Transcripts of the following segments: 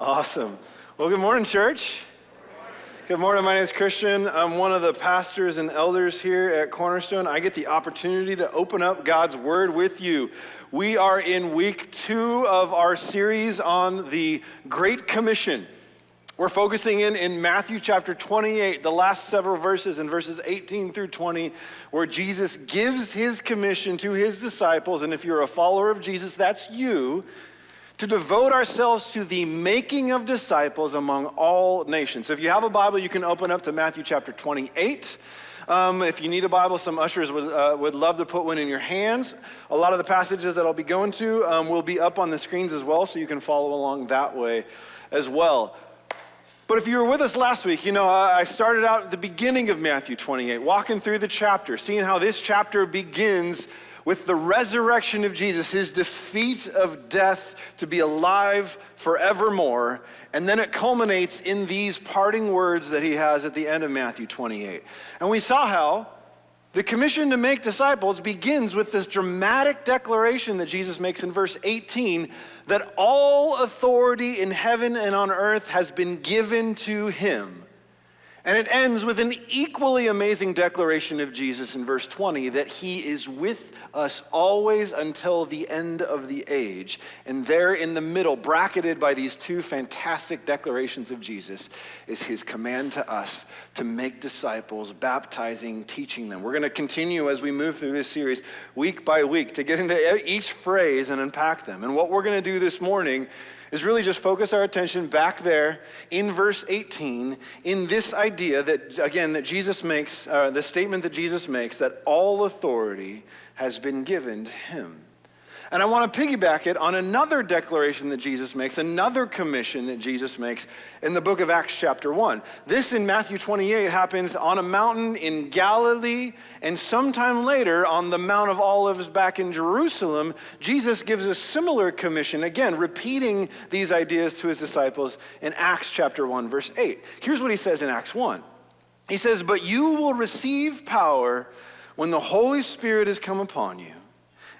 Awesome. Well, good morning, church. Good morning. My name is Christian. I'm one of the pastors and elders here at Cornerstone. I get the opportunity to open up God's Word with you. We are in week 2 of our series on the Great Commission. We're focusing in Matthew chapter 28, the last several verses in verses 18 through 20, where Jesus gives his commission to his disciples. And if you're a follower of Jesus, that's you, to devote ourselves to the making of disciples among all nations. So if you have a Bible, you can open up to Matthew chapter 28. If you need a Bible, some ushers would love to put one in your hands. A lot of the passages that I'll be going to will be up on the screens as well, so you can follow along that way as well. But if you were with us last week, I started out at the beginning of Matthew 28, walking through the chapter, seeing how this chapter begins with the resurrection of Jesus, his defeat of death to be alive forevermore, and then it culminates in these parting words that he has at the end of Matthew 28. And we saw how the commission to make disciples begins with this dramatic declaration that Jesus makes in verse 18, that all authority in heaven and on earth has been given to him. And it ends with an equally amazing declaration of Jesus in verse 20, that he is with us always until the end of the age. And there in the middle, bracketed by these two fantastic declarations of Jesus, is his command to us to make disciples, baptizing, teaching them. We're going to continue as we move through this series week by week to get into each phrase and unpack them. And what we're going to do this morning is really just focus our attention back there in verse 18 in this idea that, again, that Jesus makes, the statement that Jesus makes, that all authority has been given to him. And I want to piggyback it on another declaration that Jesus makes, another commission that Jesus makes in the book of Acts chapter 1. This in Matthew 28 happens on a mountain in Galilee, and sometime later on the Mount of Olives back in Jerusalem, Jesus gives a similar commission, again, repeating these ideas to his disciples in Acts chapter 1, verse 8. Here's what he says in Acts 1. He says, "But you will receive power when the Holy Spirit has come upon you.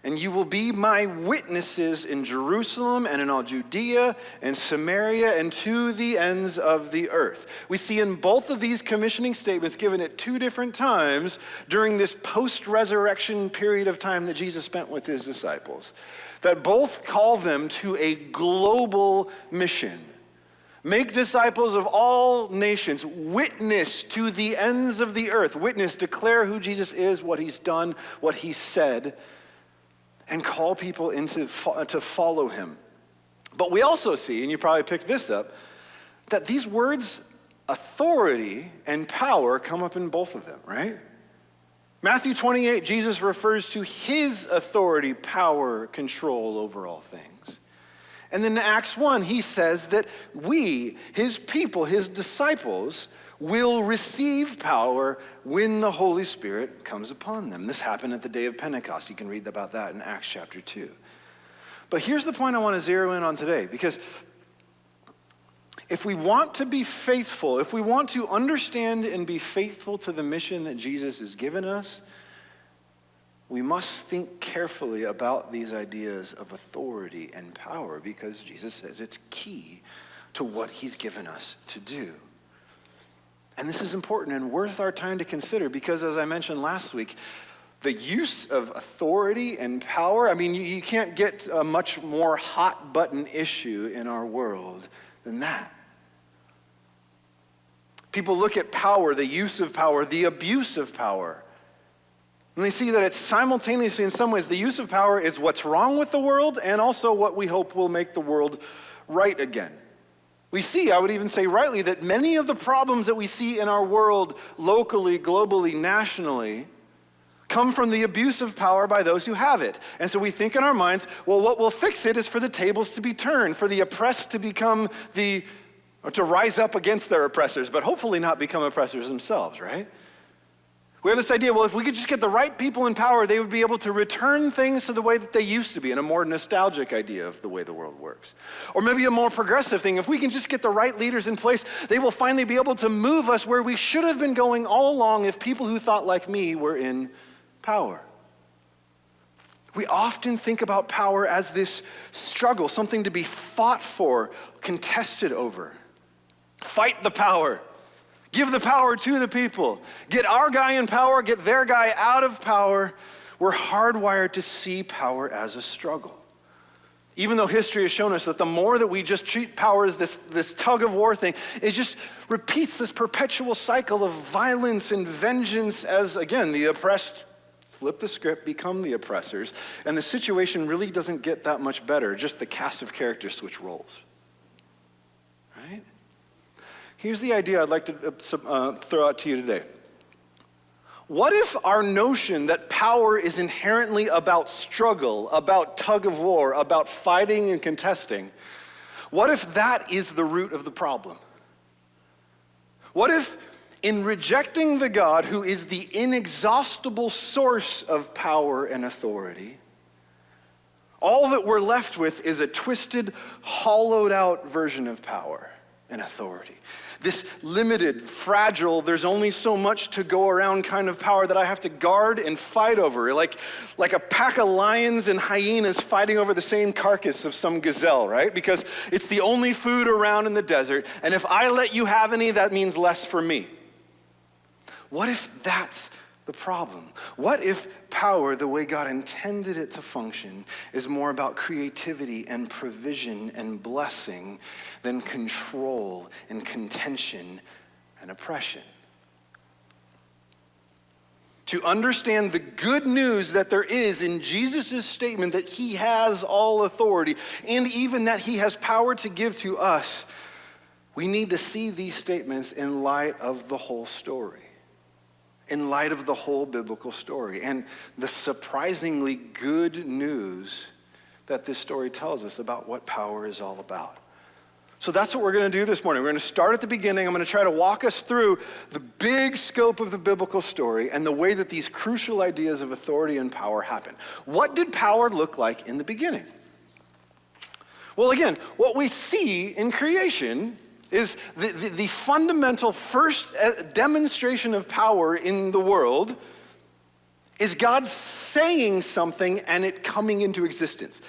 And you will be my witnesses in Jerusalem and in all Judea and Samaria and to the ends of the earth." We see in both of these commissioning statements given at two different times during this post-resurrection period of time that Jesus spent with his disciples, that both call them to a global mission. Make disciples of all nations, witness to the ends of the earth, witness, declare who Jesus is, what he's done, what he said, and call people to follow him. But we also see, and you probably picked this up, that these words, authority and power, come up in both of them, right? Matthew 28, Jesus refers to his authority, power, control over all things. And then in Acts 1, he says that we, his people, his disciples, will receive power when the Holy Spirit comes upon them. This happened at the day of Pentecost. You can read about that in Acts chapter 2. But here's the point I want to zero in on today, because if we want to be faithful, if we want to understand and be faithful to the mission that Jesus has given us, we must think carefully about these ideas of authority and power, because Jesus says it's key to what he's given us to do. And this is important and worth our time to consider because, as I mentioned last week, the use of authority and power, you can't get a much more hot button issue in our world than that. People look at power, the use of power, the abuse of power, and they see that it's simultaneously, in some ways, the use of power is what's wrong with the world and also what we hope will make the world right again. We see, I would even say rightly, that many of the problems that we see in our world, locally, globally, nationally, come from the abuse of power by those who have it. And so we think in our minds, well, what will fix it is for the tables to be turned, for the oppressed to become or to rise up against their oppressors, but hopefully not become oppressors themselves, right? We have this idea, well, if we could just get the right people in power, they would be able to return things to the way that they used to be, in a more nostalgic idea of the way the world works. Or maybe a more progressive thing, if we can just get the right leaders in place, they will finally be able to move us where we should have been going all along if people who thought like me were in power. We often think about power as this struggle, something to be fought for, contested over. Fight the power. Give the power to the people. Get our guy in power, get their guy out of power. We're hardwired to see power as a struggle. Even though history has shown us that the more that we just treat power as this tug of war thing, it just repeats this perpetual cycle of violence and vengeance as, again, the oppressed flip the script, become the oppressors, and the situation really doesn't get that much better, just the cast of characters switch roles. Right? Here's the idea I'd like to throw out to you today. What if our notion that power is inherently about struggle, about tug of war, about fighting and contesting, what if that is the root of the problem? What if in rejecting the God who is the inexhaustible source of power and authority, all that we're left with is a twisted, hollowed out version of power and authority? This limited, fragile, there's only so much to go around kind of power that I have to guard and fight over. Like a pack of lions and hyenas fighting over the same carcass of some gazelle, right? Because it's the only food around in the desert, and if I let you have any, that means less for me. What if that's the problem? What if power, the way God intended it to function, is more about creativity and provision and blessing than control and contention and oppression? To understand the good news that there is in Jesus' statement that he has all authority and even that he has power to give to us, we need to see these statements in light of the whole story. In light of the whole biblical story and the surprisingly good news that this story tells us about what power is all about. So that's what we're going to do this morning. We're going to start at the beginning. I'm going to try to walk us through the big scope of the biblical story and the way that these crucial ideas of authority and power happen. What did power look like in the beginning? Well, again, what we see in creation is the fundamental first demonstration of power in the world is God saying something and it coming into existence.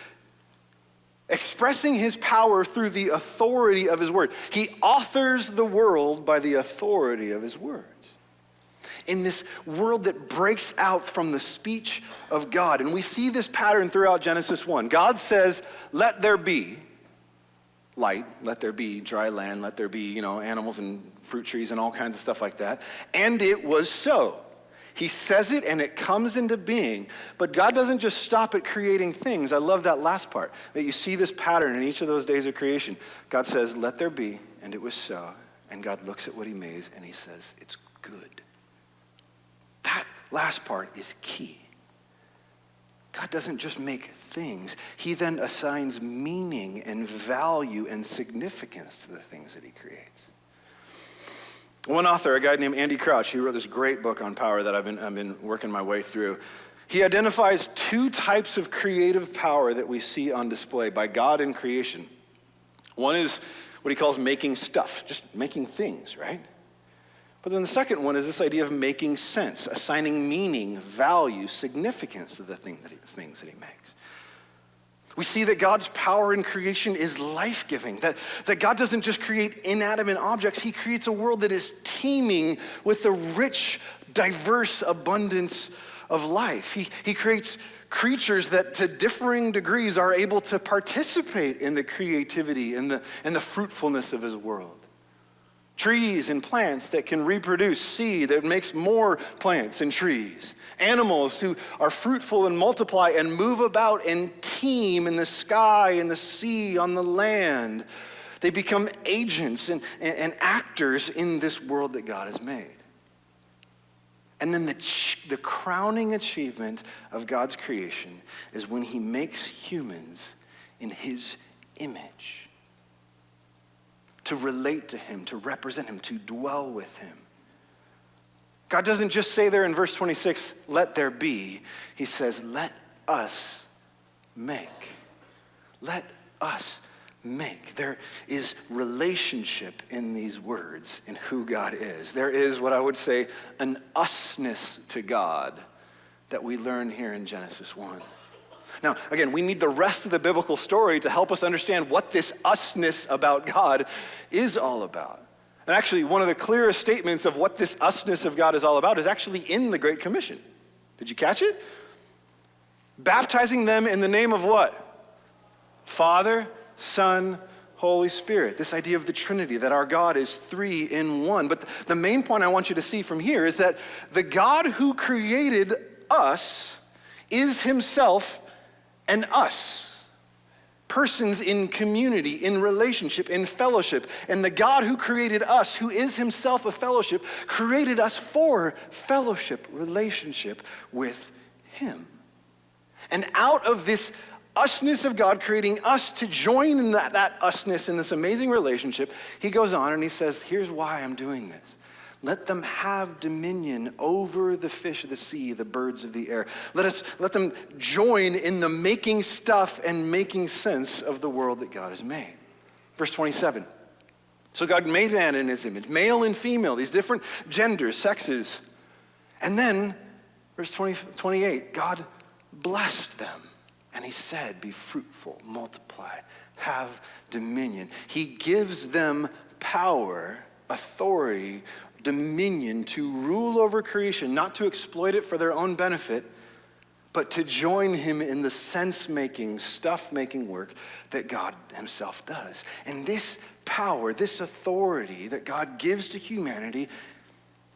Expressing his power through the authority of his word. He authors the world by the authority of his words. In this world that breaks out from the speech of God. And we see this pattern throughout Genesis 1. God says, let there be light, let there be dry land, let there be, animals and fruit trees and all kinds of stuff like that. And it was so. He says it and it comes into being. But God doesn't just stop at creating things. I love that last part, that you see this pattern in each of those days of creation. God says, let there be, and it was so. And God looks at what he made and he says, it's good. That last part is key. God doesn't just make things. He then assigns meaning and value and significance to the things that he creates. One author, a guy named Andy Crouch, he wrote this great book on power that I've been working my way through. He identifies two types of creative power that we see on display by God in creation. One is what he calls making stuff, just making things, right? But then the second one is this idea of making sense, assigning meaning, value, significance to the things that he makes. We see that God's power in creation is life-giving, that God doesn't just create inanimate objects, he creates a world that is teeming with the rich, diverse abundance of life. He creates creatures that to differing degrees are able to participate in the creativity and the fruitfulness of his world. Trees and plants that can reproduce seed that makes more plants and trees. Animals who are fruitful and multiply and move about and teem in the sky, in the sea, on the land. They become agents and actors in this world that God has made. And then the crowning achievement of God's creation is when he makes humans in his image. To relate to him, to represent him, to dwell with him. God doesn't just say there in verse 26, let there be. He says, let us make. Let us make. There is relationship in these words, in who God is. There is what I would say an usness to God that we learn here in Genesis 1. Now, again, we need the rest of the biblical story to help us understand what this usness about God is all about. And actually, one of the clearest statements of what this usness of God is all about is actually in the Great Commission. Did you catch it? Baptizing them in the name of what? Father, Son, Holy Spirit. This idea of the Trinity, that our God is three in one. But the main point I want you to see from here is that the God who created us is himself an us. Persons in community, in relationship, in fellowship. And the God who created us, who is himself a fellowship, created us for fellowship, relationship with him. And out of this usness of God creating us to join in that usness in this amazing relationship, he goes on and he says, here's why I'm doing this. Let them have dominion over the fish of the sea, the birds of the air. Let them join in the making stuff and making sense of the world that God has made. Verse 27. So God made man in his image, male and female, these different genders, sexes. And then, verse 28, God blessed them. And he said, be fruitful, multiply, have dominion. He gives them power, authority, dominion to rule over creation, not to exploit it for their own benefit, but to join him in the sense-making, stuff-making work that God himself does. And this power, this authority that God gives to humanity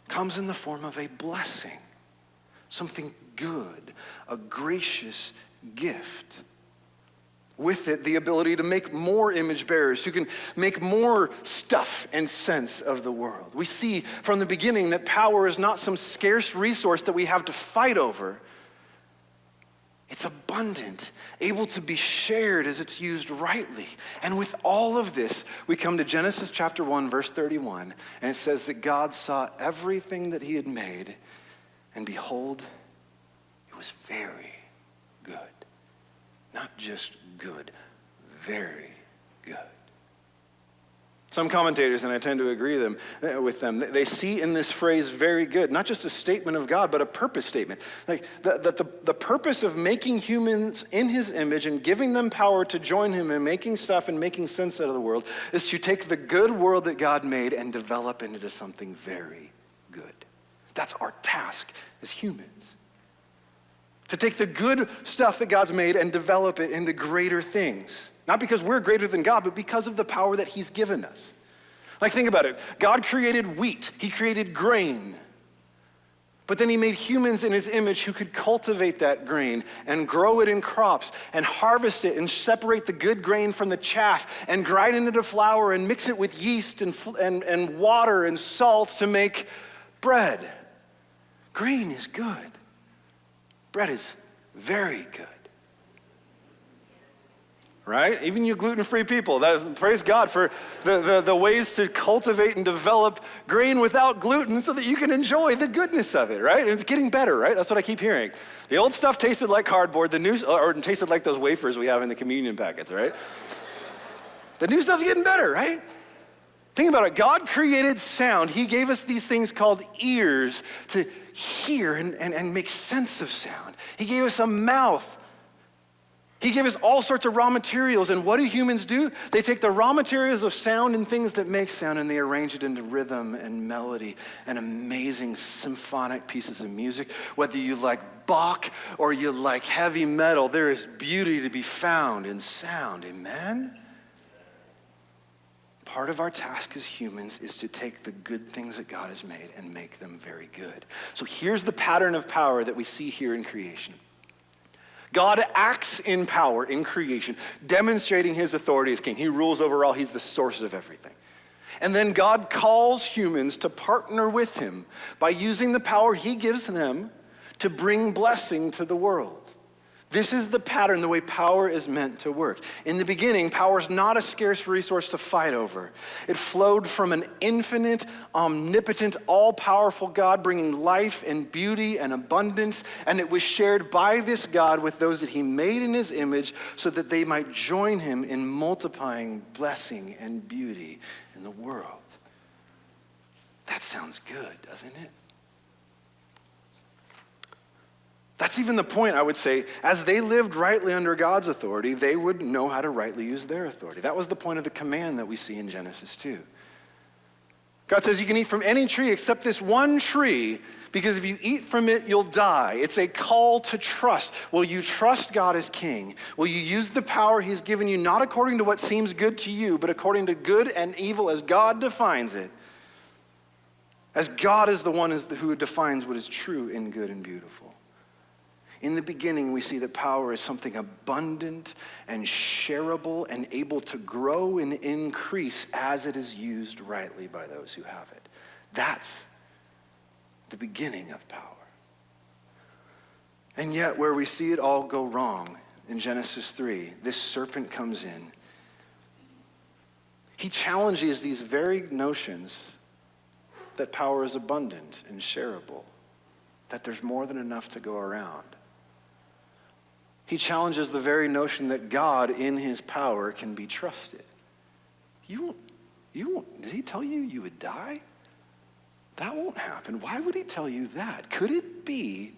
comes in the form of a blessing, something good, a gracious gift. With it, the ability to make more image bearers who can make more stuff and sense of the world. We see from the beginning that power is not some scarce resource that we have to fight over. It's abundant, able to be shared as it's used rightly. And with all of this, we come to Genesis chapter 1, verse 31, and it says that God saw everything that he had made, and behold, it was very good. Not just good, very good. Some commentators, and I tend to agree with them, they see in this phrase very good, not just a statement of God, but a purpose statement. Like the purpose of making humans in his image and giving them power to join him in making stuff and making sense out of the world is to take the good world that God made and develop it into something very good. That's our task as humans. To take the good stuff that God's made and develop it into greater things. Not because we're greater than God, but because of the power that he's given us. Like, think about it. God created wheat. He created grain. But then he made humans in his image who could cultivate that grain and grow it in crops and harvest it and separate the good grain from the chaff and grind it into flour and mix it with yeast and water and salt to make bread. Grain is good. Bread is very good. Right? Even you gluten-free people, praise God for the ways to cultivate and develop grain without gluten so that you can enjoy the goodness of it, right? And it's getting better, right? That's what I keep hearing. The old stuff tasted like cardboard, or tasted like those wafers we have in the communion packets, right? The new stuff's getting better, right? Think about it. God created sound. He gave us these things called ears to hear and make sense of sound. He gave us a mouth. He gave us all sorts of raw materials. And what do humans do? They take the raw materials of sound and things that make sound and they arrange it into rhythm and melody and amazing symphonic pieces of music. Whether you like Bach or you like heavy metal, there is beauty to be found in sound. Amen? Part of our task as humans is to take the good things that God has made and make them very good. So here's the pattern of power that we see here in creation. God acts in power in creation, demonstrating his authority as king. He rules over all. He's the source of everything. And then God calls humans to partner with him by using the power he gives them to bring blessing to the world. This is the pattern, the way power is meant to work. In the beginning, power is not a scarce resource to fight over. It flowed from an infinite, omnipotent, all-powerful God bringing life and beauty and abundance, and it was shared by this God with those that he made in his image so that they might join him in multiplying blessing and beauty in the world. That sounds good, doesn't it? That's even the point, I would say. As they lived rightly under God's authority, they would know how to rightly use their authority. That was the point of the command that we see in Genesis 2. God says you can eat from any tree except this one tree, because if you eat from it, you'll die. It's a call to trust. Will you trust God as king? Will you use the power he's given you, not according to what seems good to you, but according to good and evil as God defines it? As God is the one who defines what is true and good and beautiful. In the beginning, we see that power is something abundant and shareable and able to grow and increase as it is used rightly by those who have it. That's the beginning of power. And yet, where we see it all go wrong in Genesis 3, this serpent comes in. He challenges these very notions that power is abundant and shareable, that there's more than enough to go around. He challenges the very notion that God in his power can be trusted. You won't, did he tell you you would die? That won't happen. Why would he tell you that? Could it be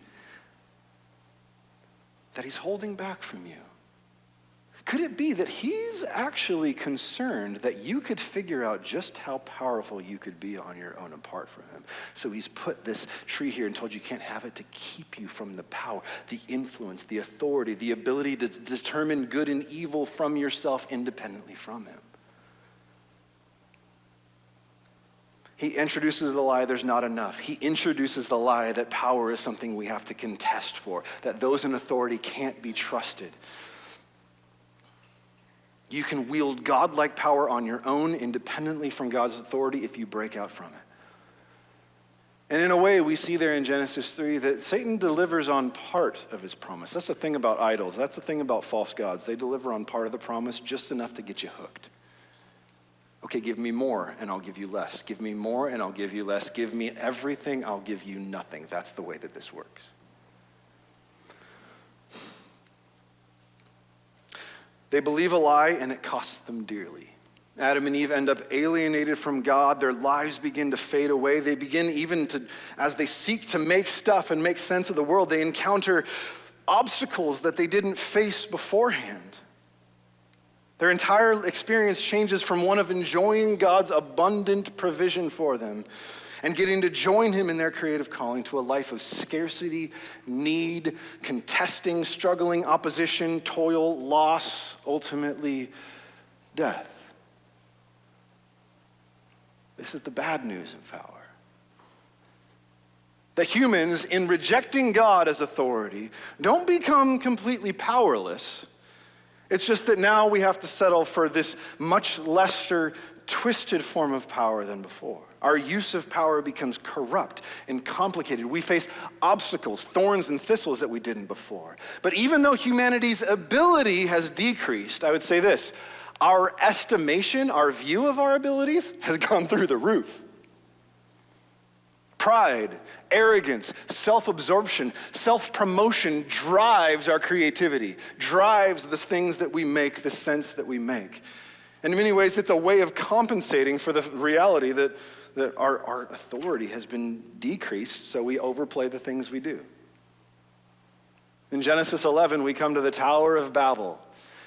that he's holding back from you? Could it be that he's actually concerned that you could figure out just how powerful you could be on your own apart from him? So he's put this tree here and told you can't have it to keep you from the power, the influence, the authority, the ability to determine good and evil from yourself independently from him. He introduces the lie there's not enough. He introduces the lie that power is something we have to contest for, that those in authority can't be trusted. You can wield God-like power on your own independently from God's authority if you break out from it. And in a way, we see there in Genesis 3 that Satan delivers on part of his promise. That's the thing about idols. That's the thing about false gods. They deliver on part of the promise, just enough to get you hooked. Okay, give me more and I'll give you less. Give me more and I'll give you less. Give me everything, I'll give you nothing. That's the way that this works. They believe a lie and it costs them dearly. Adam and Eve end up alienated from God. Their lives begin to fade away. They begin even to, as they seek to make stuff and make sense of the world, they encounter obstacles that they didn't face beforehand. Their entire experience changes from one of enjoying God's abundant provision for them and getting to join him in their creative calling to a life of scarcity, need, contesting, struggling, opposition, toil, loss, ultimately death. This is the bad news of power. The humans, in rejecting God as authority, don't become completely powerless. It's just that now we have to settle for this much lesser, twisted form of power than before. Our use of power becomes corrupt and complicated. We face obstacles, thorns and thistles that we didn't before. But even though humanity's ability has decreased, I would say this, our estimation, our view of our abilities has gone through the roof. Pride, arrogance, self-absorption, self-promotion drives our creativity, drives the things that we make, the sense that we make. And in many ways, it's a way of compensating for the reality that our authority has been decreased, so we overplay the things we do. In Genesis 11, we come to the Tower of Babel,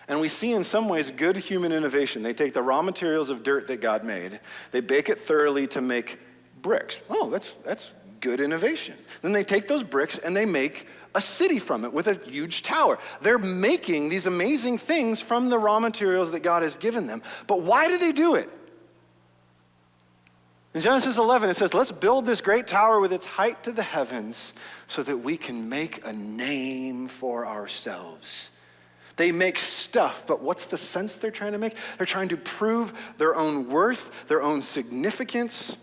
and we see in some ways good human innovation. They take the raw materials of dirt that God made, they bake it thoroughly to make bricks. Oh, that's good innovation. Then they take those bricks and they make a city from it with a huge tower. They're making these amazing things from the raw materials that God has given them. But why do they do it? In Genesis 11, it says, let's build this great tower with its height to the heavens so that we can make a name for ourselves. They make stuff, but what's the sense they're trying to make? They're trying to prove their own worth, their own significance,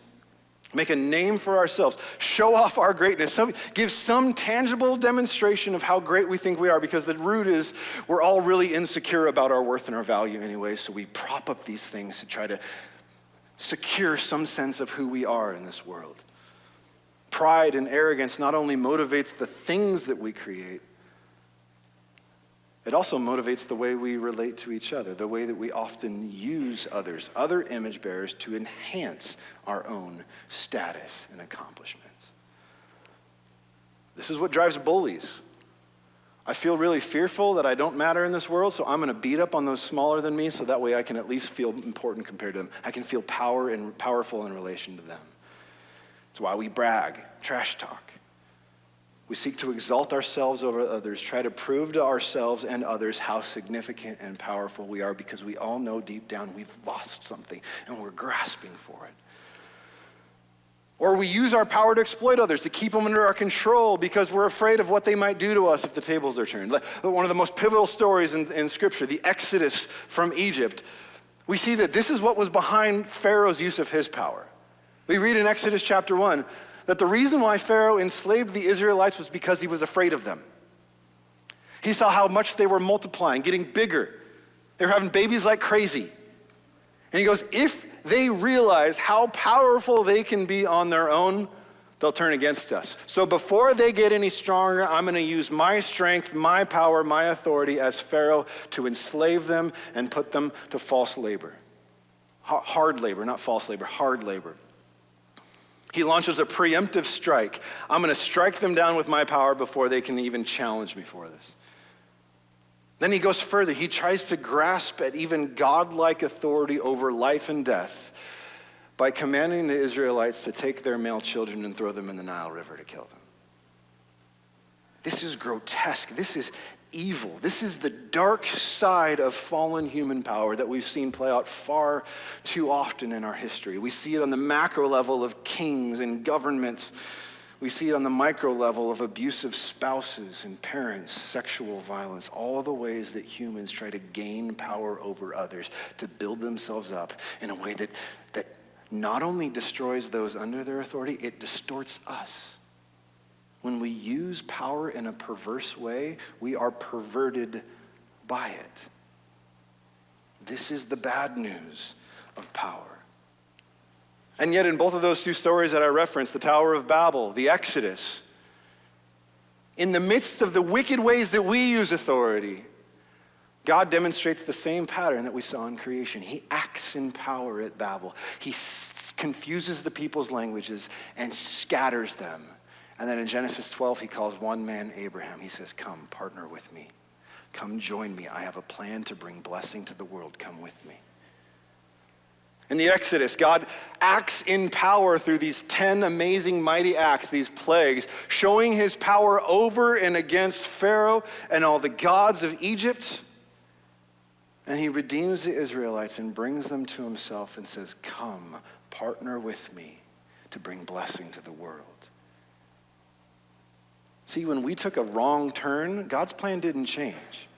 make a name for ourselves, show off our greatness, give some tangible demonstration of how great we think we are, because the root is we're all really insecure about our worth and our value anyway, so we prop up these things to try to secure some sense of who we are in this world. Pride and arrogance not only motivates the things that we create, it also motivates the way we relate to each other, the way that we often use others, other image bearers, to enhance our own status and accomplishments. This is what drives bullies. I feel really fearful that I don't matter in this world, so I'm going to beat up on those smaller than me so that way I can at least feel important compared to them. I can feel powerful in relation to them. It's why we brag, trash talk. We seek to exalt ourselves over others, try to prove to ourselves and others how significant and powerful we are because we all know deep down we've lost something and we're grasping for it. Or we use our power to exploit others, to keep them under our control because we're afraid of what they might do to us if the tables are turned. One of the most pivotal stories in Scripture, the Exodus from Egypt, we see that this is what was behind Pharaoh's use of his power. We read in Exodus chapter 1 that the reason why Pharaoh enslaved the Israelites was because he was afraid of them. He saw how much they were multiplying, getting bigger. They were having babies like crazy. And he goes, if they realize how powerful they can be on their own, they'll turn against us. So before they get any stronger, I'm going to use my strength, my power, my authority as Pharaoh to enslave them and put them to false labor. Hard labor, not false labor, hard labor. He launches a preemptive strike. I'm going to strike them down with my power before they can even challenge me for this. Then he goes further. He tries to grasp at even godlike authority over life and death by commanding the Israelites to take their male children and throw them in the Nile River to kill them. This is grotesque. This is evil. This is the dark side of fallen human power that we've seen play out far too often in our history. We see it on the macro level of kings and governments. We see it on the micro level of abusive spouses and parents, sexual violence, all the ways that humans try to gain power over others, to build themselves up in a way that not only destroys those under their authority, it distorts us. When we use power in a perverse way, we are perverted by it. This is the bad news of power. And yet in both of those two stories that I referenced, the Tower of Babel, the Exodus, in the midst of the wicked ways that we use authority, God demonstrates the same pattern that we saw in creation. He acts in power at Babel. He confuses the people's languages and scatters them. And then in Genesis 12, he calls one man Abraham. He says, come, partner with me. Come join me. I have a plan to bring blessing to the world. Come with me. In the Exodus, God acts in power through these 10 amazing, mighty acts, these plagues, showing his power over and against Pharaoh and all the gods of Egypt. And he redeems the Israelites and brings them to himself and says, come, partner with me to bring blessing to the world. See, when we took a wrong turn, God's plan didn't change.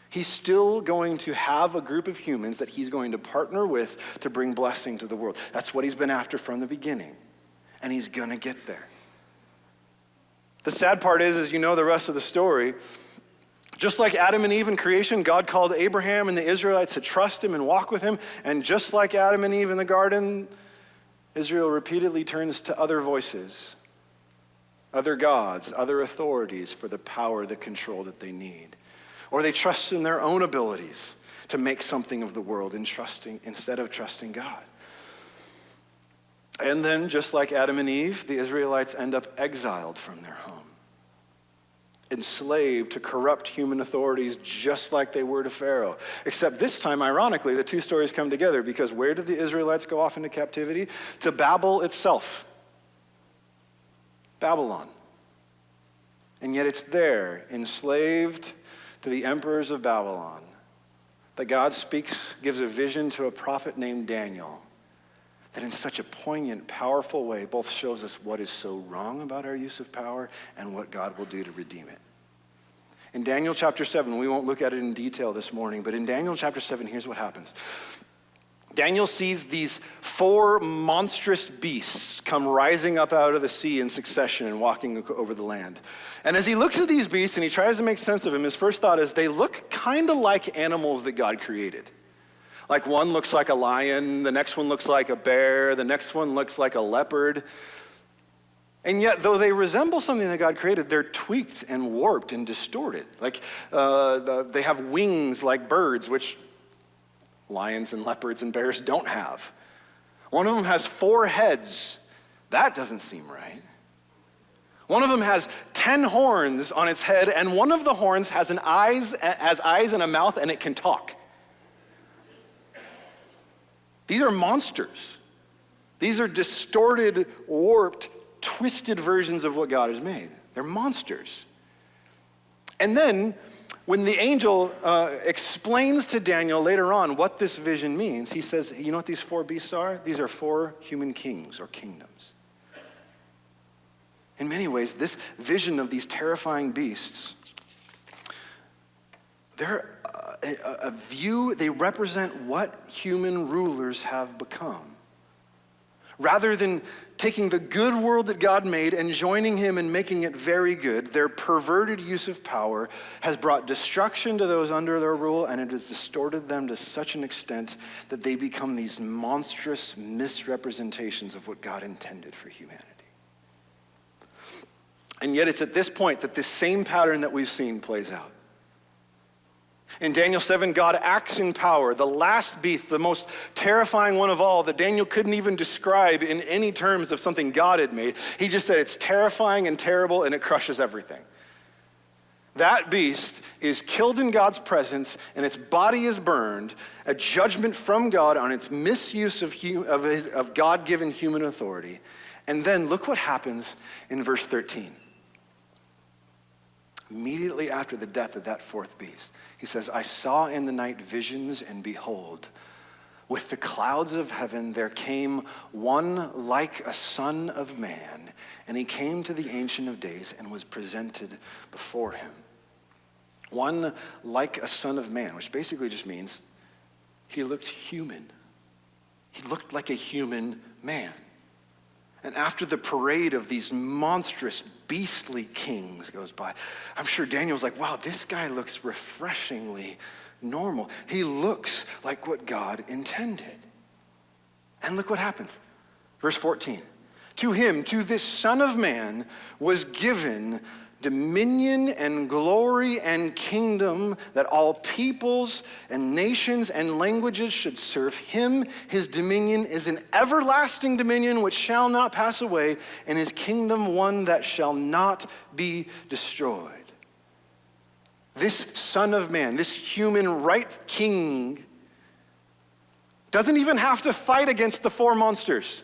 He's still going to have a group of humans that he's going to partner with to bring blessing to the world. That's what he's been after from the beginning. And he's going to get there. The sad part is you know the rest of the story. Just like Adam and Eve in creation, God called Abraham and the Israelites to trust him and walk with him. And just like Adam and Eve in the garden, Israel repeatedly turns to other voices, other gods, other authorities for the power, the control that they need. Or they trust in their own abilities to make something of the world instead of trusting God. And then, just like Adam and Eve, the Israelites end up exiled from their home, enslaved to corrupt human authorities just like they were to Pharaoh. Except this time, ironically, the two stories come together because where did the Israelites go off into captivity? To Babel itself. Babylon. And yet it's there, enslaved to the emperors of Babylon, that God gives a vision to a prophet named Daniel that in such a poignant, powerful way both shows us what is so wrong about our use of power and what God will do to redeem it. In Daniel chapter 7, we won't look at it in detail this morning, but in Daniel chapter 7, here's what happens. Daniel sees these 4 monstrous beasts come rising up out of the sea in succession and walking over the land. And as he looks at these beasts and he tries to make sense of them, his first thought is they look kind of like animals that God created. Like one looks like a lion, the next one looks like a bear, the next one looks like a leopard. And yet, though they resemble something that God created, they're tweaked and warped and distorted. Like they have wings like birds, which lions and leopards and bears don't have. One of them has 4 heads. That doesn't seem right. One of them has 10 horns on its head, and one of the horns has eyes and a mouth, and it can talk. These are monsters. These are distorted, warped, twisted versions of what God has made. They're monsters. And then, when the angel explains to Daniel later on what this vision means, he says, you know what these 4 beasts are? These are 4 human kings or kingdoms. In many ways, this vision of these terrifying beasts, they're a view, they represent what human rulers have become. Rather than taking the good world that God made and joining him and making it very good, their perverted use of power has brought destruction to those under their rule, and it has distorted them to such an extent that they become these monstrous misrepresentations of what God intended for humanity. And yet it's at this point that this same pattern that we've seen plays out. In Daniel 7, God acts in power. The last beast, the most terrifying one of all, that Daniel couldn't even describe in any terms of something God had made. He just said it's terrifying and terrible, and it crushes everything. That beast is killed in God's presence, and its body is burned, a judgment from God on its misuse of God-given human authority. And then look what happens in verse 13. Immediately after the death of that 4th beast, he says, I saw in the night visions, and behold, with the clouds of heaven there came one like a son of man, and he came to the Ancient of Days and was presented before him. One like a son of man, which basically just means he looked human. He looked like a human man. And after the parade of these monstrous, beastly kings goes by, I'm sure Daniel's like, wow, this guy looks refreshingly normal. He looks like what God intended. And look what happens. Verse 14. To him, to this Son of Man, was given dominion and glory and kingdom, that all peoples and nations and languages should serve him. His dominion is an everlasting dominion which shall not pass away, and his kingdom one that shall not be destroyed. This Son of Man, this human right king, doesn't even have to fight against the 4 monsters.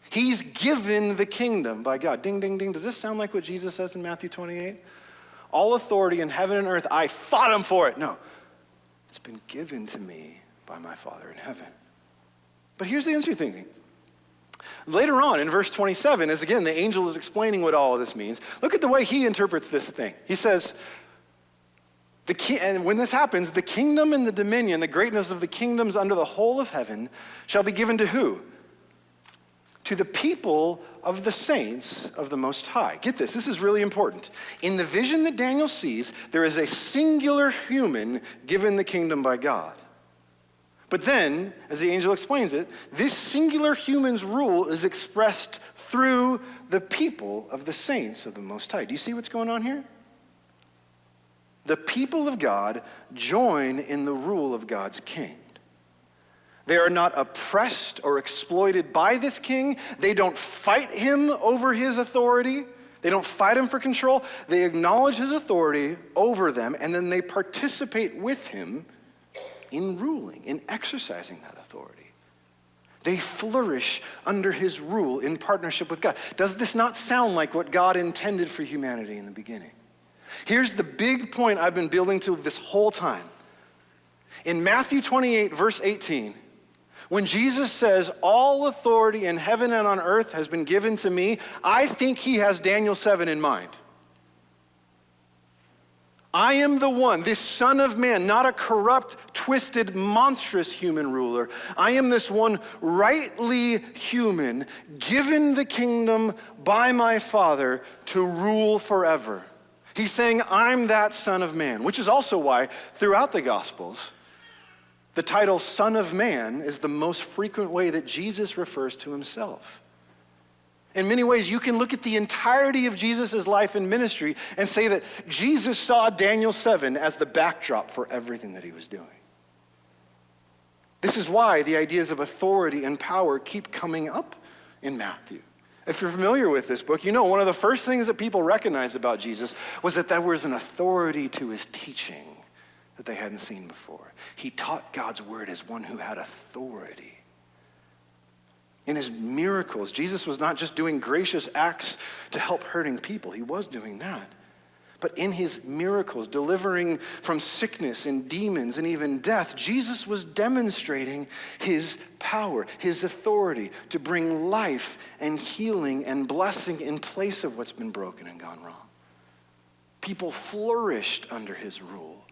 He's given the kingdom by God. Ding, ding, ding. Does this sound like what Jesus says in Matthew 28? All authority in heaven and earth, I fought him for it. No, it's been given to me by my Father in heaven. But here's the interesting thing. Later on in verse 27, as again the angel is explaining what all of this means, look at the way he interprets this thing. He says, and when this happens, the kingdom and the dominion, the greatness of the kingdoms under the whole of heaven shall be given to who? To the people of the saints of the Most High. Get this is really important. In the vision that Daniel sees, there is a singular human given the kingdom by God. But then, as the angel explains it, this singular human's rule is expressed through the people of the saints of the Most High. Do you see what's going on here? The people of God join in the rule of God's king. They are not oppressed or exploited by this king. They don't fight him over his authority. They don't fight him for control. They acknowledge his authority over them, and then they participate with him in ruling, in exercising that authority. They flourish under his rule in partnership with God. Does this not sound like what God intended for humanity in the beginning? Here's the big point I've been building to this whole time. In Matthew 28, verse 18, when Jesus says, all authority in heaven and on earth has been given to me, I think he has Daniel 7 in mind. I am the one, this Son of Man, not a corrupt, twisted, monstrous human ruler. I am this one rightly human, given the kingdom by my Father to rule forever. He's saying, I'm that Son of Man, which is also why throughout the Gospels, the title Son of Man is the most frequent way that Jesus refers to himself. In many ways, you can look at the entirety of Jesus' life and ministry and say that Jesus saw Daniel 7 as the backdrop for everything that he was doing. This is why the ideas of authority and power keep coming up in Matthew. If you're familiar with this book, you know one of the first things that people recognized about Jesus was that there was an authority to his teaching that they hadn't seen before. He taught God's word as one who had authority. In his miracles, Jesus was not just doing gracious acts to help hurting people. He was doing that. But in his miracles, delivering from sickness and demons and even death, Jesus was demonstrating his power, his authority to bring life and healing and blessing in place of what's been broken and gone wrong. People flourished under his rule.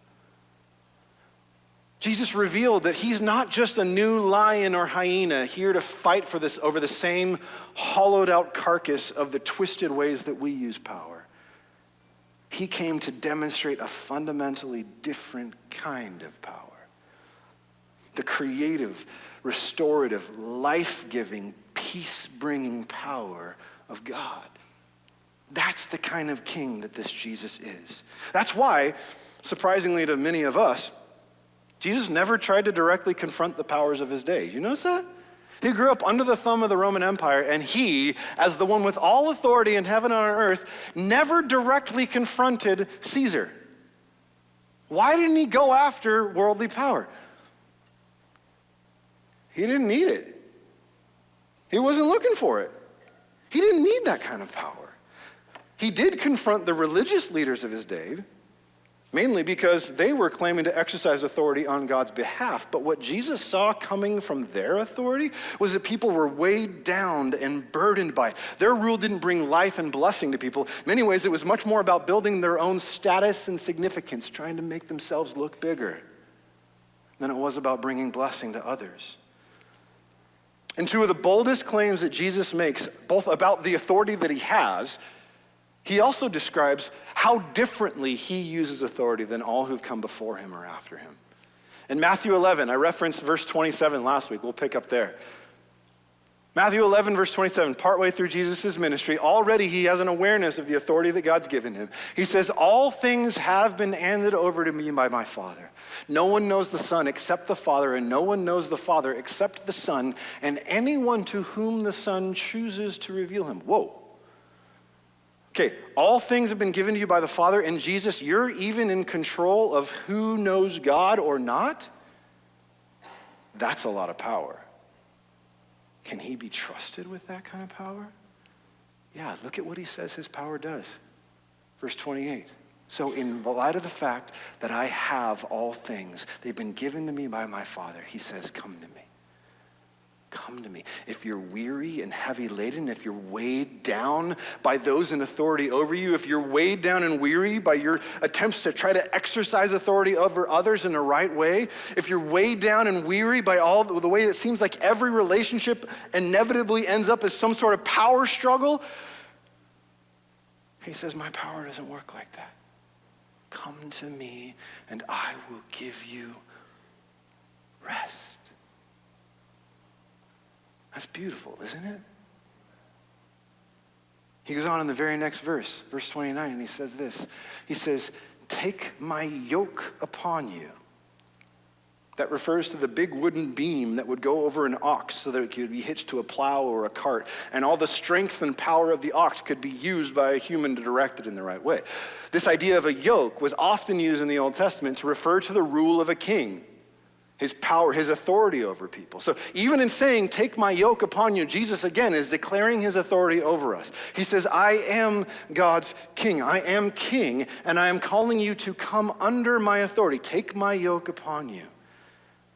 Jesus revealed that he's not just a new lion or hyena here to fight for this over the same hollowed out carcass of the twisted ways that we use power. He came to demonstrate a fundamentally different kind of power. The creative, restorative, life-giving, peace-bringing power of God. That's the kind of king that this Jesus is. That's why, surprisingly to many of us, Jesus never tried to directly confront the powers of his day. You notice that? He grew up under the thumb of the Roman Empire, and he, as the one with all authority in heaven and on earth, never directly confronted Caesar. Why didn't he go after worldly power? He didn't need it. He wasn't looking for it. He didn't need that kind of power. He did confront the religious leaders of his day, mainly because they were claiming to exercise authority on God's behalf. But what Jesus saw coming from their authority was that people were weighed down and burdened by it. Their rule didn't bring life and blessing to people. In many ways, it was much more about building their own status and significance, trying to make themselves look bigger, than it was about bringing blessing to others. And two of the boldest claims that Jesus makes, both about the authority that he has, he also describes how differently he uses authority than all who've come before him or after him. In Matthew 11, I referenced verse 27 last week. We'll pick up there. Matthew 11, verse 27, partway through Jesus' ministry, already he has an awareness of the authority that God's given him. He says, "All things have been handed over to me by my Father. No one knows the Son except the Father, and no one knows the Father except the Son, and anyone to whom the Son chooses to reveal him." Whoa. Okay, all things have been given to you by the Father, and Jesus, you're even in control of who knows God or not? That's a lot of power. Can he be trusted with that kind of power? Yeah, look at what he says his power does. Verse 28. "So in light of the fact that I have all things, they've been given to me by my Father," he says, "Come to me. Come to me. If you're weary and heavy laden, if you're weighed down by those in authority over you, if you're weighed down and weary by your attempts to try to exercise authority over others in the right way, if you're weighed down and weary by all the way it seems like every relationship inevitably ends up as some sort of power struggle, he says, my power doesn't work like that. Come to me and I will give you rest. That's beautiful, isn't it? He goes on in the very next verse, verse 29, and he says this. He says, "Take my yoke upon you." That refers to the big wooden beam that would go over an ox so that it could be hitched to a plow or a cart. And all the strength and power of the ox could be used by a human to direct it in the right way. This idea of a yoke was often used in the Old Testament to refer to the rule of a king. His power, his authority over people. So even in saying, "Take my yoke upon you," Jesus again is declaring his authority over us. He says, "I am God's king. I am king, and I am calling you to come under my authority. Take my yoke upon you."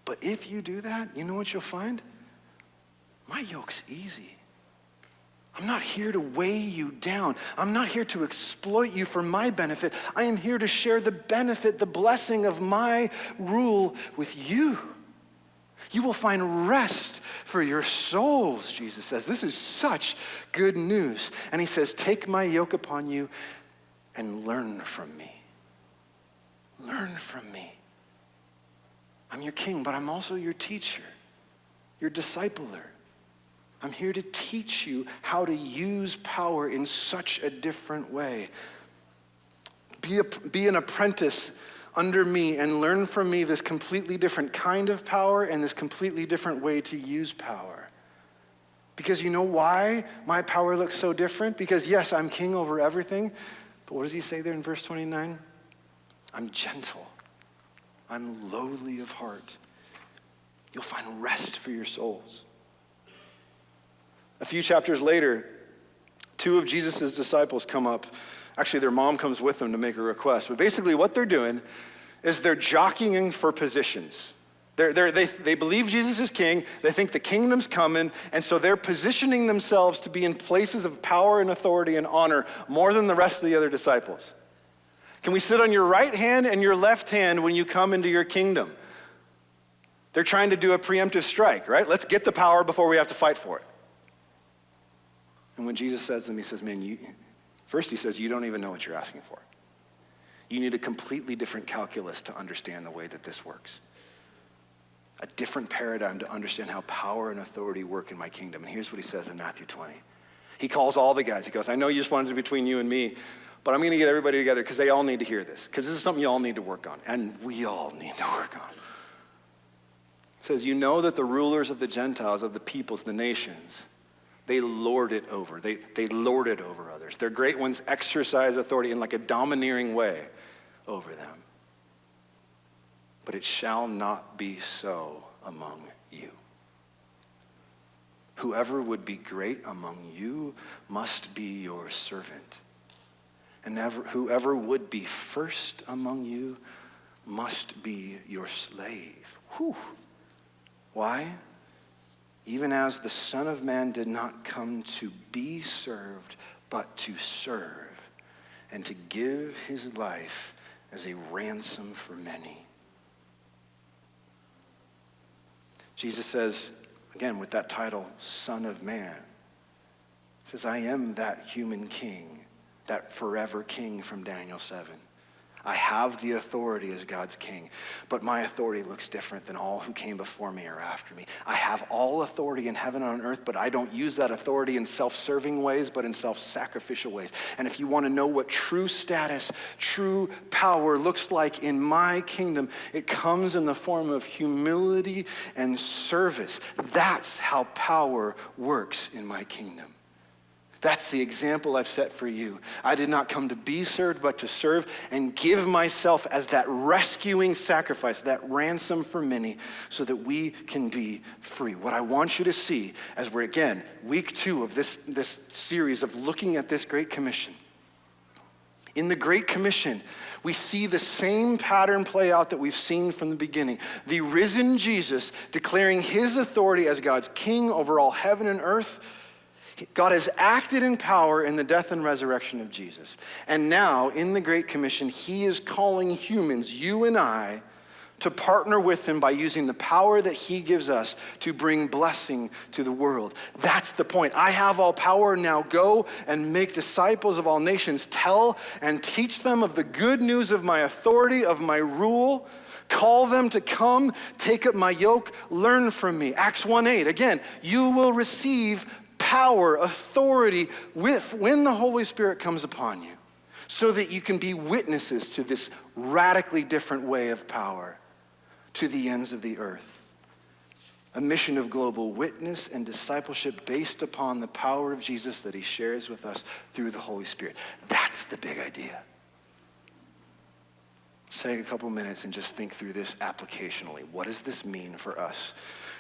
But if you do that, you know what you'll find? My yoke's easy. I'm not here to weigh you down. I'm not here to exploit you for my benefit. I am here to share the benefit, the blessing of my rule with you. You will find rest for your souls, Jesus says. This is such good news. And he says, "Take my yoke upon you and learn from me." Learn from me. I'm your king, but I'm also your teacher, your discipler. I'm here to teach you how to use power in such a different way. Be an apprentice under me and learn from me this completely different kind of power and this completely different way to use power. Because you know why my power looks so different? Because yes, I'm king over everything, but what does he say there in verse 29? I'm gentle. I'm lowly of heart. You'll find rest for your souls. A few chapters later, two of Jesus' disciples come up. Actually, their mom comes with them to make a request. But basically what they're doing is they're jockeying for positions. They believe Jesus is king. They think the kingdom's coming. And so they're positioning themselves to be in places of power and authority and honor more than the rest of the other disciples. Can we sit on your right hand and your left hand when you come into your kingdom? They're trying to do a preemptive strike, right? Let's get the power before we have to fight for it. And when Jesus says to them, he says, man, first he says, you don't even know what you're asking for. You need a completely different calculus to understand the way that this works. A different paradigm to understand how power and authority work in my kingdom. And here's what he says in Matthew 20. He calls all the guys. He goes, I know you just wanted it between you and me, but I'm going to get everybody together because they all need to hear this. Because this is something you all need to work on. And we all need to work on. It says, you know that the rulers of the Gentiles, of the peoples, the nations, they lord it over. They lord it over others. Their great ones exercise authority in like a domineering way over them. But it shall not be so among you. Whoever would be great among you must be your servant. And whoever would be first among you must be your slave. Whew. Why? Even as the Son of Man did not come to be served, but to serve, and to give his life as a ransom for many. Jesus says, again, with that title, Son of Man, he says, I am that human king, that forever king from Daniel 7. I have the authority as God's king, but my authority looks different than all who came before me or after me. I have all authority in heaven and on earth, but I don't use that authority in self-serving ways, but in self-sacrificial ways. And if you want to know what true status, true power looks like in my kingdom, it comes in the form of humility and service. That's how power works in my kingdom. That's the example I've set for you. I did not come to be served, but to serve and give myself as that rescuing sacrifice, that ransom for many, so that we can be free. What I want you to see as we're, again, week 2 of this series of looking at this Great Commission. In the Great Commission, we see the same pattern play out that we've seen from the beginning. The risen Jesus declaring his authority as God's king over all heaven and earth. God has acted in power in the death and resurrection of Jesus. And now, in the Great Commission, he is calling humans, you and I, to partner with him by using the power that he gives us to bring blessing to the world. That's the point. I have all power. Now go and make disciples of all nations. Tell and teach them of the good news of my authority, of my rule. Call them to come, take up my yoke, learn from me. Acts 1:8. Again, you will receive power, authority when the Holy Spirit comes upon you, so that you can be witnesses to this radically different way of power to the ends of the earth. A mission of global witness and discipleship based upon the power of Jesus that he shares with us through the Holy Spirit. That's the big idea. Let's take a couple minutes and just think through this applicationally. What does this mean for us?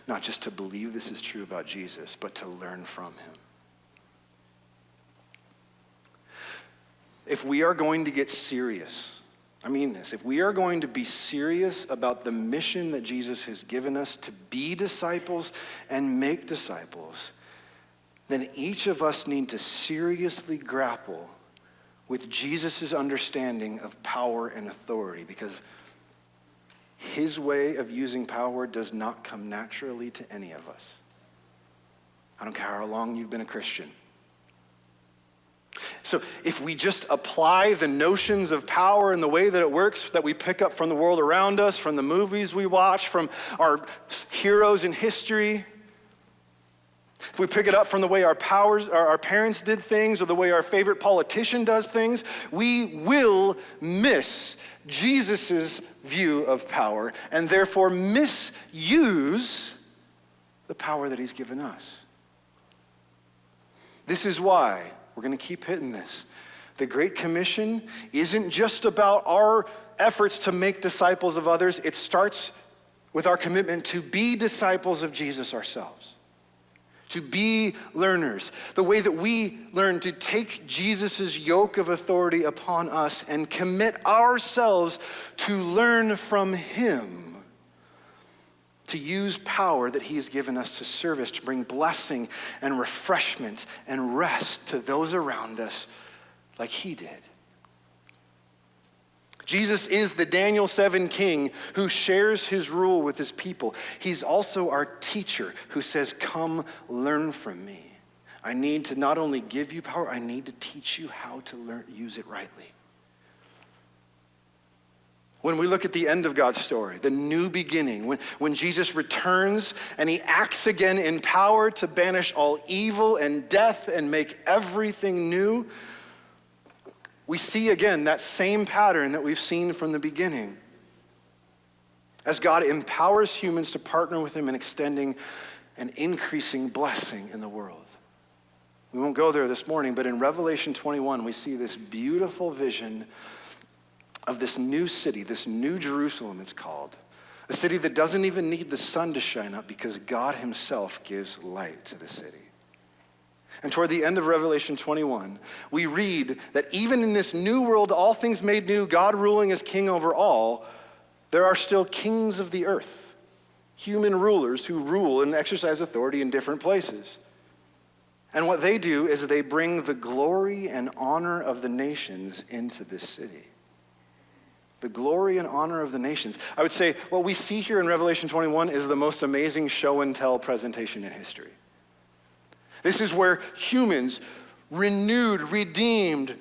Not just to believe this is true about Jesus, but to learn from him. If we are going to get serious, I mean this, if we are going to be serious about the mission that Jesus has given us to be disciples and make disciples, then each of us need to seriously grapple with Jesus' understanding of power and authority, because his way of using power does not come naturally to any of us. I don't care how long you've been a Christian. So if we just apply the notions of power and the way that it works that we pick up from the world around us, from the movies we watch, from our heroes in history, if we pick it up from the way our parents did things or the way our favorite politician does things, we will miss Jesus' view of power and therefore misuse the power that he's given us. This is why we're going to keep hitting this. The Great Commission isn't just about our efforts to make disciples of others. It starts with our commitment to be disciples of Jesus ourselves, to be learners. The way that we learn to take Jesus' yoke of authority upon us and commit ourselves to learn from him, to use power that he has given us to service, to bring blessing and refreshment and rest to those around us like he did. Jesus is the Daniel 7 king who shares his rule with his people. He's also our teacher who says, come learn from me. I need to not only give you power, I need to teach you how to use it rightly. When we look at the end of God's story, the new beginning, when Jesus returns and he acts again in power to banish all evil and death and make everything new, we see again that same pattern that we've seen from the beginning. As God empowers humans to partner with him in extending an increasing blessing in the world. We won't go there this morning, but in Revelation 21, we see this beautiful vision of this new city, this new Jerusalem it's called. A city that doesn't even need the sun to shine up because God himself gives light to the city. And toward the end of Revelation 21, we read that even in this new world, all things made new, God ruling as king over all, there are still kings of the earth, human rulers who rule and exercise authority in different places. And what they do is they bring the glory and honor of the nations into this city. The glory and honor of the nations. I would say what we see here in Revelation 21 is the most amazing show and tell presentation in history. This is where humans, renewed, redeemed,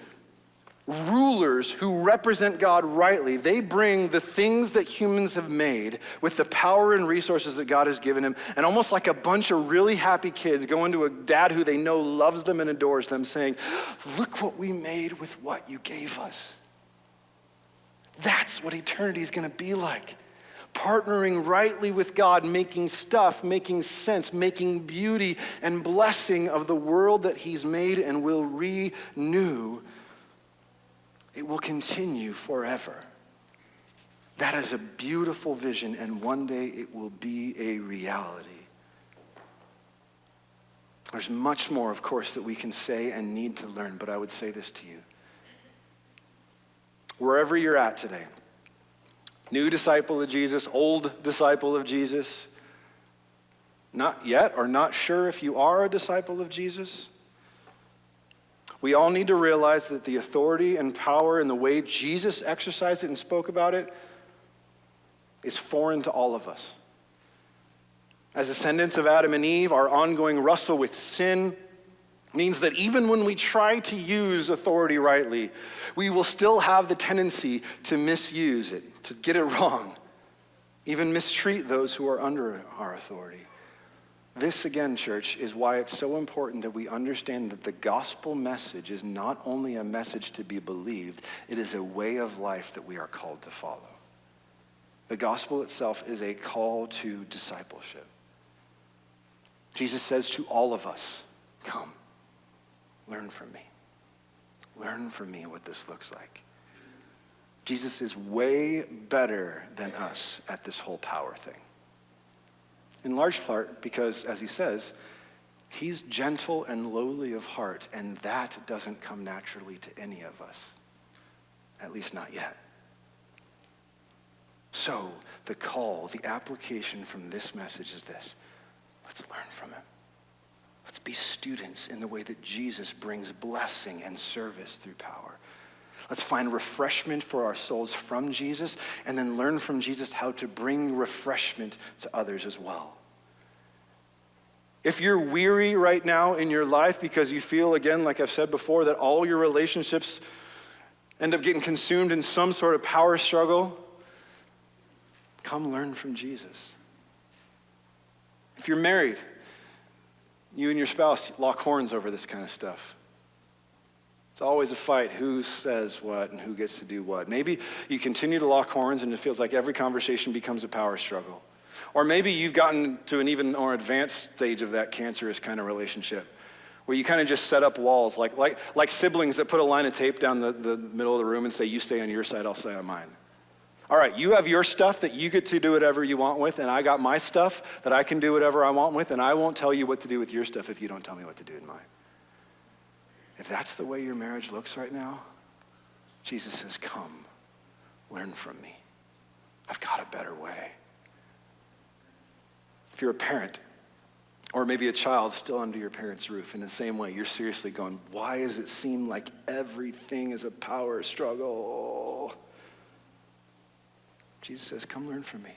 rulers who represent God rightly, they bring the things that humans have made with the power and resources that God has given him, and almost like a bunch of really happy kids going to a dad who they know loves them and adores them, saying, look what we made with what you gave us. That's what eternity is going to be like. Partnering rightly with God, making stuff, making sense, making beauty and blessing of the world that he's made and will renew. It will continue forever. That is a beautiful vision, and one day it will be a reality. There's much more, of course, that we can say and need to learn, but I would say this to you. Wherever you're at today, new disciple of Jesus, old disciple of Jesus, not yet or not sure if you are a disciple of Jesus, we all need to realize that the authority and power and the way Jesus exercised it and spoke about it is foreign to all of us. As descendants of Adam and Eve, our ongoing wrestle with sin means that even when we try to use authority rightly, we will still have the tendency to misuse it, to get it wrong, even mistreat those who are under our authority. This, again, church, is why it's so important that we understand that the gospel message is not only a message to be believed, it is a way of life that we are called to follow. The gospel itself is a call to discipleship. Jesus says to all of us, come, learn from me. Learn from me what this looks like. Jesus is way better than us at this whole power thing. In large part because, as he says, he's gentle and lowly of heart, and that doesn't come naturally to any of us, at least not yet. So the call, the application from this message is this: let's learn from him. Let's be students in the way that Jesus brings blessing and service through power. Let's find refreshment for our souls from Jesus, and then learn from Jesus how to bring refreshment to others as well. If you're weary right now in your life because you feel, again, like I've said before, that all your relationships end up getting consumed in some sort of power struggle, come learn from Jesus. If you're married, you and your spouse lock horns over this kind of stuff. It's always a fight, who says what and who gets to do what. Maybe you continue to lock horns and it feels like every conversation becomes a power struggle. Or maybe you've gotten to an even more advanced stage of that cancerous kind of relationship where you kind of just set up walls, like siblings that put a line of tape down the middle of the room and say, you stay on your side, I'll stay on mine. All right, you have your stuff that you get to do whatever you want with, and I got my stuff that I can do whatever I want with, and I won't tell you what to do with your stuff if you don't tell me what to do in mine. If that's the way your marriage looks right now, Jesus says, come, learn from me. I've got a better way. If you're a parent, or maybe a child still under your parents' roof, in the same way, you're seriously going, why does it seem like everything is a power struggle? Jesus says, come learn from me.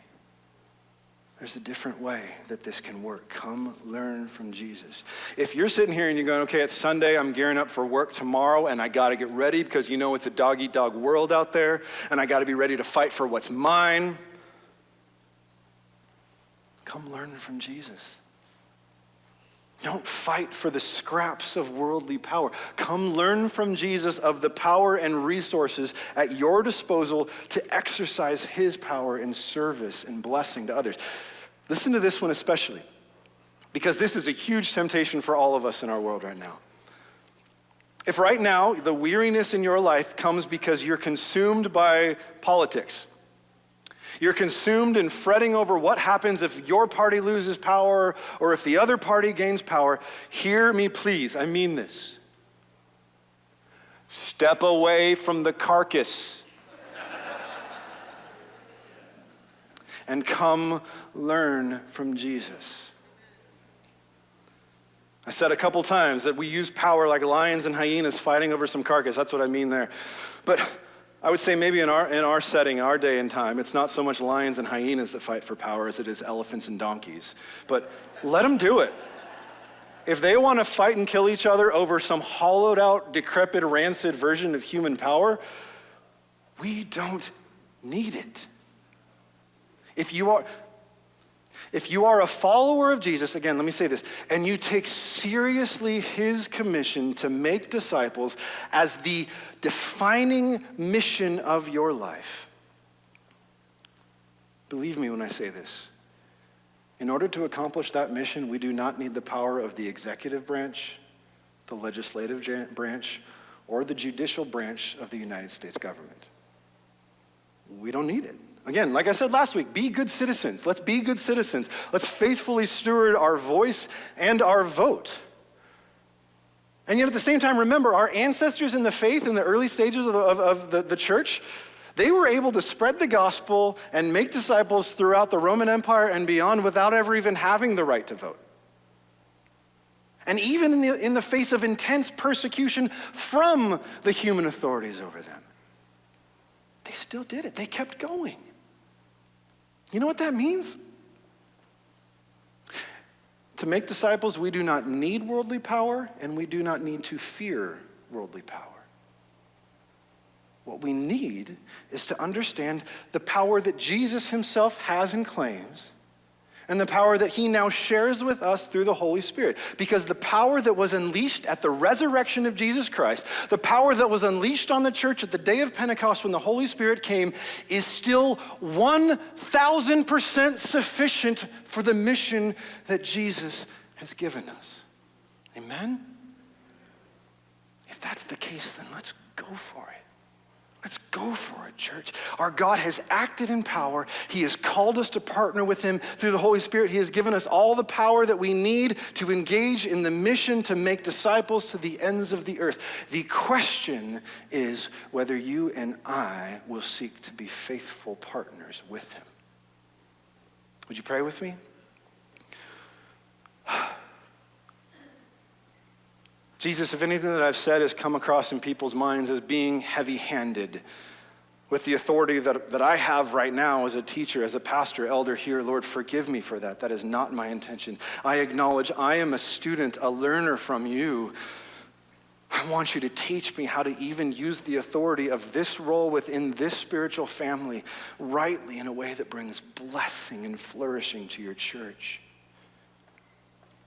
There's a different way that this can work. Come learn from Jesus. If you're sitting here and you're going, okay, it's Sunday, I'm gearing up for work tomorrow, and I got to get ready because you know it's a dog-eat-dog world out there, and I got to be ready to fight for what's mine. Come learn from Jesus. Don't fight for the scraps of worldly power. Come learn from Jesus of the power and resources at your disposal to exercise his power in service and blessing to others. Listen to this one especially, because this is a huge temptation for all of us in our world right now. If right now the weariness in your life comes because you're consumed by politics, you're consumed in fretting over what happens if your party loses power or if the other party gains power. Hear me, please. I mean this. Step away from the carcass and come learn from Jesus. I said a couple times that we use power like lions and hyenas fighting over some carcass. That's what I mean there. But I would say maybe in our setting, our day and time, it's not so much lions and hyenas that fight for power as it is elephants and donkeys. But let them do it. If they want to fight and kill each other over some hollowed out, decrepit, rancid version of human power, we don't need it. If you are a follower of Jesus, again, let me say this, and you take seriously his commission to make disciples as the defining mission of your life, believe me when I say this, in order to accomplish that mission, we do not need the power of the executive branch, the legislative branch, or the judicial branch of the United States government. We don't need it. Again, like I said last week, be good citizens. Let's be good citizens. Let's faithfully steward our voice and our vote. And yet at the same time, remember, our ancestors in the faith in the early stages of the church, they were able to spread the gospel and make disciples throughout the Roman Empire and beyond without ever even having the right to vote. And even in the face of intense persecution from the human authorities over them, they still did it. They kept going. You know what that means? To make disciples, we do not need worldly power, and we do not need to fear worldly power. What we need is to understand the power that Jesus himself has and claims, and the power that he now shares with us through the Holy Spirit. Because the power that was unleashed at the resurrection of Jesus Christ, the power that was unleashed on the church at the day of Pentecost when the Holy Spirit came, is still 1,000% sufficient for the mission that Jesus has given us. Amen? If that's the case, then let's go for it. Let's go for it, church. Our God has acted in power. He has called us to partner with him through the Holy Spirit. He has given us all the power that we need to engage in the mission to make disciples to the ends of the earth. The question is whether you and I will seek to be faithful partners with him. Would you pray with me? Jesus, if anything that I've said has come across in people's minds as being heavy-handed with the authority that I have right now as a teacher, as a pastor, elder here, Lord, forgive me for that. That is not my intention. I acknowledge I am a student, a learner from you. I want you to teach me how to even use the authority of this role within this spiritual family rightly in a way that brings blessing and flourishing to your church.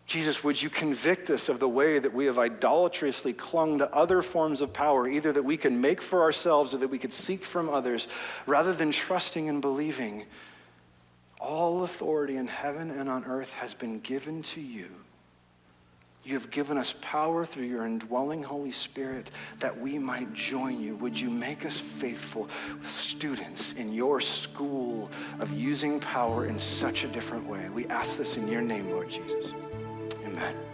Jesus, would you convict us of the way that we have idolatrously clung to other forms of power, either that we can make for ourselves or that we could seek from others, rather than trusting and believing all authority in heaven and on earth has been given to you. You have given us power through your indwelling Holy Spirit that we might join you. Would you make us faithful students in your school of using power in such a different way? We ask this in your name, Lord Jesus. Amen.